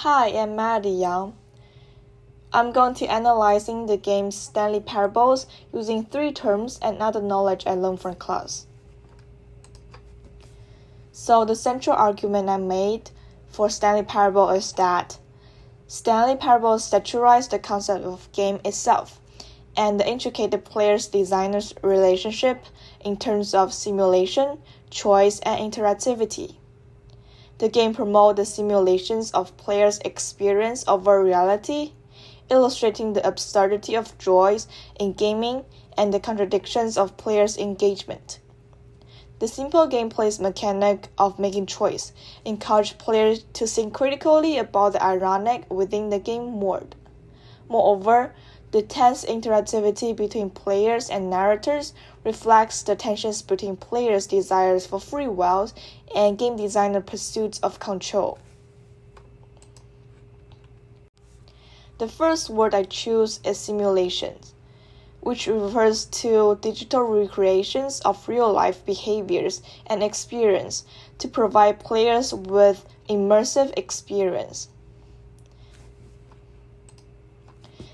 Hi, I'm Maddie Yang. I'm going to analyzing the game Stanley Parables using 3 terms and other knowledge I learned from class. So the central argument I made for Stanley Parable is that Stanley Parables satirize the concept of game itself and the intricate players-designers relationship in terms of simulation, choice, and interactivity. The game promotes the simulations of players' experience over reality, illustrating the absurdity of joys in gaming and the contradictions of players' engagement. The simple gameplay mechanic of making choice encourages players to think critically about the ironic within the game world. Moreover, the tense interactivity between players and narrators reflects the tensions between players' desires for free will and game designer pursuits of control. The first word I choose is simulations, which refers to digital recreations of real-life behaviors and experience to provide players with immersive experience.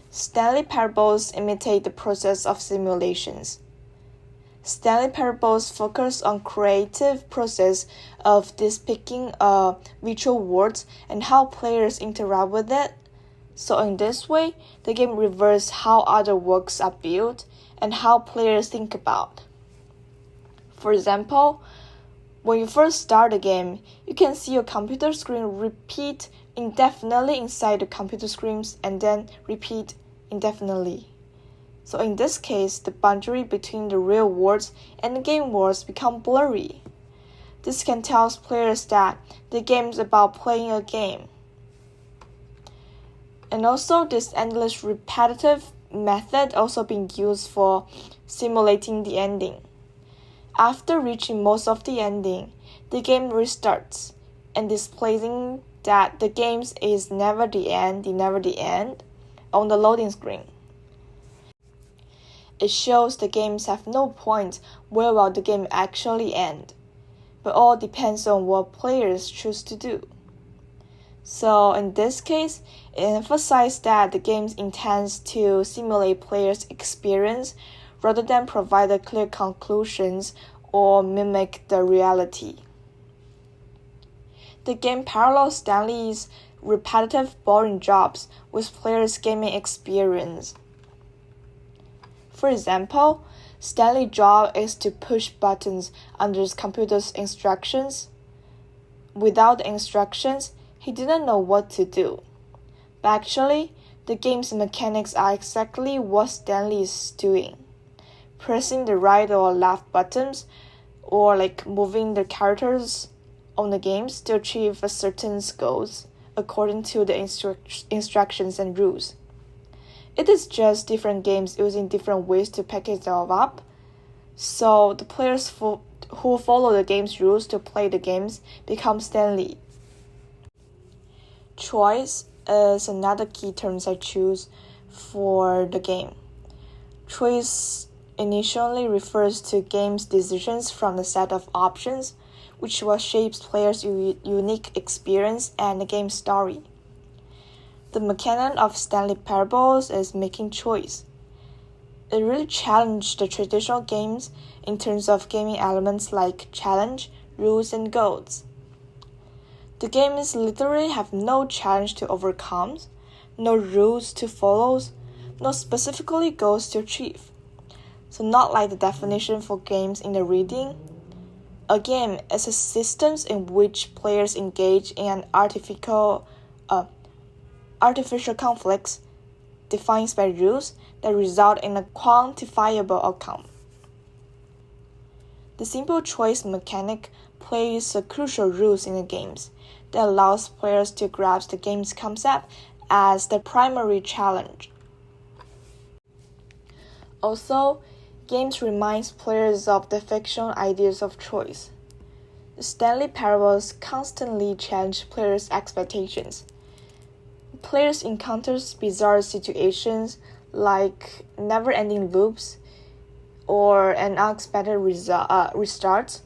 Stanley Parables imitate the process of simulations. Stanley Parables focus on creative process of depicting virtual world and how players interact with it. So in this way, the game reverses how other works are built and how players think about. For example, when you first start the game, you can see your computer screen repeat indefinitely inside the computer screens and then repeat indefinitely. So in this case, the boundary between the real world and the game worlds become blurry. This can tell players that the game is about playing a game. And also this endless repetitive method also being used for simulating the ending. After reaching most of the ending, the game restarts and displaying that the game is never the end on the loading screen. It shows the games have no point where will the game actually end, but all depends on what players choose to do. So in this case, it emphasizes that the game intends to simulate players' experience rather than provide the clear conclusions or mimic the reality. The game parallels Stanley's repetitive, boring jobs with players' gaming experience. For example, Stanley's job is to push buttons under his computer's instructions. Without the instructions, he didn't know what to do. But actually, the game's mechanics are exactly what Stanley is doing. Pressing the right or left buttons, or moving the characters on the games to achieve a certain goals according to the instructions and rules. It is just different games using different ways to package it all up. So the players who follow the game's rules to play the games become Stanley. Choice is another key term I choose for the game. Choice initially refers to game's decisions from the set of options, which will shape players' unique experience and the game story. The mechanic of Stanley Parables is making choice. It really challenged the traditional games in terms of gaming elements like challenge, rules, and goals. The games literally have no challenge to overcome, no rules to follow, no specifically goals to achieve. So not like the definition for games in the reading. A game is a system in which players engage in artificial conflicts defined by rules that result in a quantifiable outcome. The simple choice mechanic plays a crucial role in the games that allows players to grasp the game's concept as the primary challenge. Also, games reminds players of the fictional ideas of choice. The Stanley Parables constantly challenge players' expectations. Players encounter bizarre situations like never-ending loops or an unexpected restart,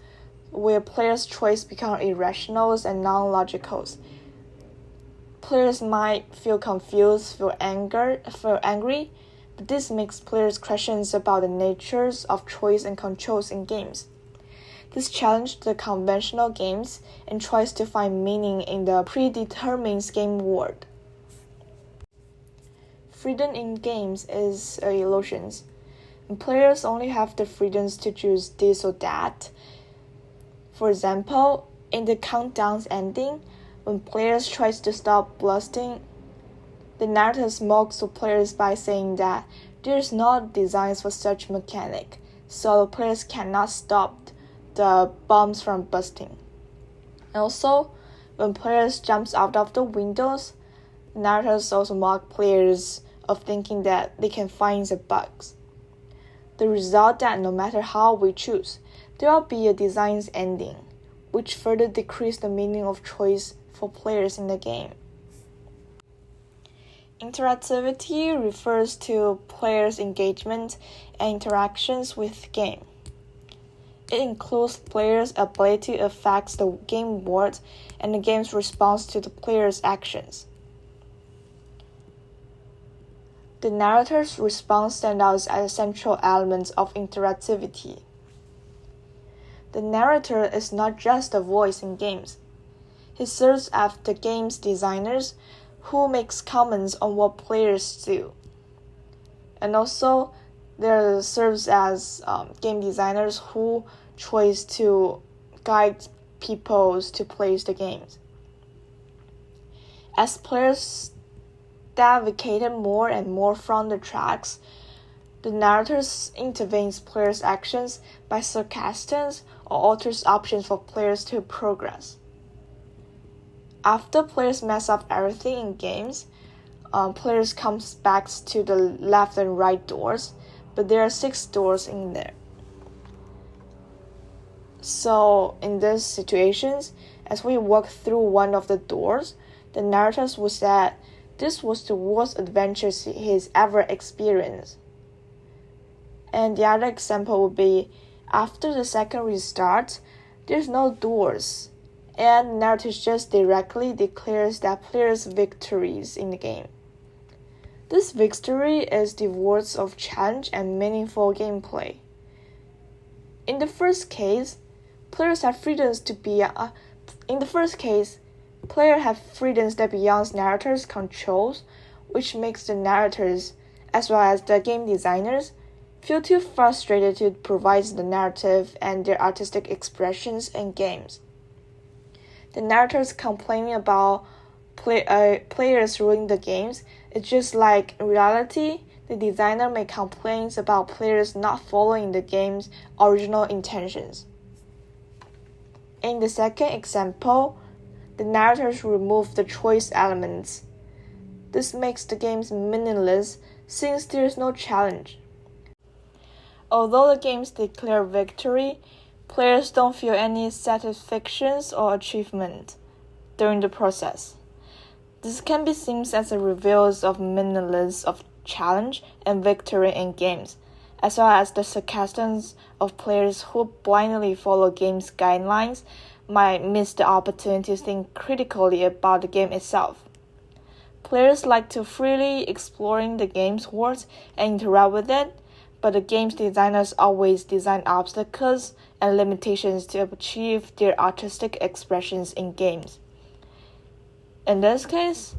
where players' choice become irrational and non-logical. Players might feel confused, feel angry, but this makes players questions about the natures of choice and controls in games. This challenges the conventional games and tries to find meaning in the predetermined game world. Freedom in games is an illusion, and players only have the freedoms to choose this or that. For example, in the countdown's ending, when players try to stop blasting, the narrator mocks the players by saying that there's no design for such mechanic, so the players cannot stop the bombs from busting. Also, when players jump out of the windows, narrators also mock players of thinking that they can find the bugs. The result that no matter how we choose, there will be a design's ending, which further decreases the meaning of choice for players in the game. Interactivity refers to players' engagement and interactions with the game. It includes players' ability to affect the game world and the game's response to the players' actions. The narrator's response stands out as a central element of interactivity. The narrator is not just a voice in games. He serves as the game's designers who makes comments on what players do. And also, there serves as game designers who tries to guide people to play the games. As players deviated more and more from the tracks, the narrator intervenes players' actions by suggesting or alters options for players to progress. After players mess up everything in games, players come back to the left and right doors, but there are 6 doors in there. So in these situations, as we walk through one of the doors, the narrator would say that this was the worst adventure he's ever experienced. And the other example would be, after the second restart, there's no doors, and the narrator just directly declares that players' victories in the game. This victory is devoid of challenge and meaningful gameplay. In the first case, players have freedoms that beyond narrators' controls, which makes the narrators, as well as the game designers, feel too frustrated to provide the narrative and their artistic expressions in games. The narrators complaining about players ruining the games is just like in reality, the designer may complain about players not following the game's original intentions. In the second example, the narrators remove the choice elements. This makes the games meaningless since there is no challenge. Although the games declare victory, players don't feel any satisfaction or achievement during the process. This can be seen as a reveal of meaninglessness of challenge and victory in games, as well as the sarcasm of players who blindly follow game's guidelines might miss the opportunity to think critically about the game itself. Players like to freely exploring the game's world and interact with it, but the game's designers always design obstacles and limitations to achieve their artistic expressions in games. In this case,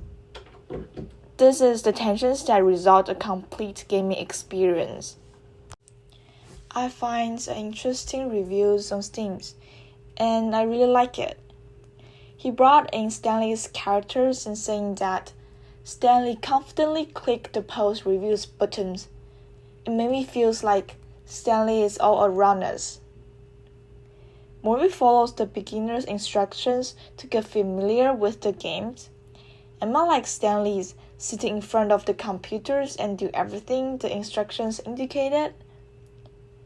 this is the tensions that result in a complete gaming experience. I find interesting reviews on Steam, and I really like it. He brought in Stanley's characters and saying that Stanley confidently clicked the post reviews buttons. It made me feel like Stanley is all around us. Movie follows the beginner's instructions to get familiar with the games. And not like Stanley's sitting in front of the computers and do everything the instructions indicated.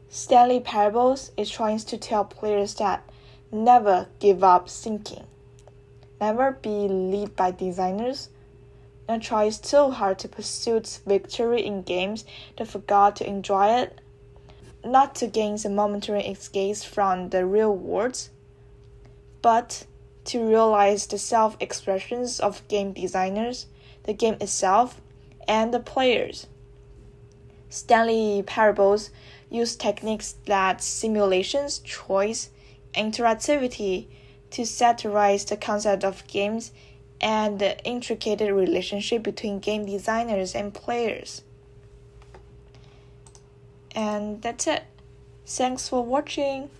Stanley Parables is trying to tell players that never give up thinking, never be led by designers, and try so hard to pursue victory in games that forgot to enjoy it, not to gain a momentary escape from the real world, but to realize the self-expressions of game designers, the game itself, and the players. Stanley Parables use techniques like simulations, choice, interactivity to satirize the concept of games and the intricate relationship between game designers and players. And that's it. Thanks for watching.